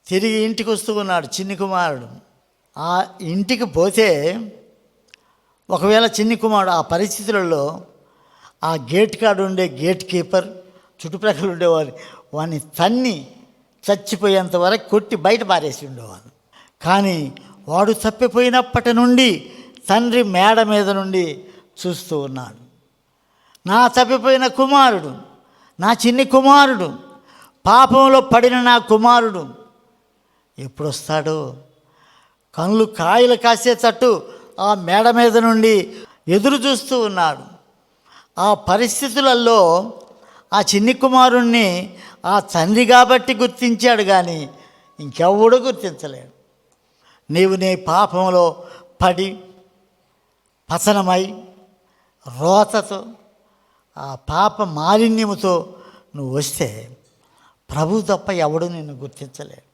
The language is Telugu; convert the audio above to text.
తిరిగి ఇంటికి వస్తూ ఉన్నాడు చిన్ని కుమారుడు. ఆ ఇంటికి పోతే ఒకవేళ చిన్ని కుమారుడు ఆ పరిస్థితులలో ఆ గేట్ కాడ ఉండే గేట్ కీపర్ చుట్టుప్రక్కల ఉండేవారు వాడిని తన్ని చచ్చిపోయేంత వరకు కొట్టి బయట పారేసి ఉండేవాడు. కానీ వాడు తప్పిపోయినప్పటి నుండి తండ్రి మేడ మీద నుండి చూస్తూ ఉన్నాడు. నా తప్పిపోయిన కుమారుడు, నా చిన్ని కుమారుడు, పాపంలో పడిన నా కుమారుడు ఎప్పుడు వస్తాడో. కళ్ళు కాయలు కాసేటట్టు ఆ మేడ మీద నుండి ఎదురు చూస్తూ ఉన్నాడు. ఆ పరిస్థితులలో ఆ చిన్ని కుమారుణ్ణి ఆ తండ్రి కాబట్టి గుర్తించాడు, కానీ ఇంకెవ్వడూ గుర్తించలేడు. నీవు నీ పాపంలో పడి పతనమై రోతతో ఆ పాప మాలిన్యముతో నువ్వు వస్తే ప్రభు తప్ప ఎవడు నిన్ను గుర్తించలేడు.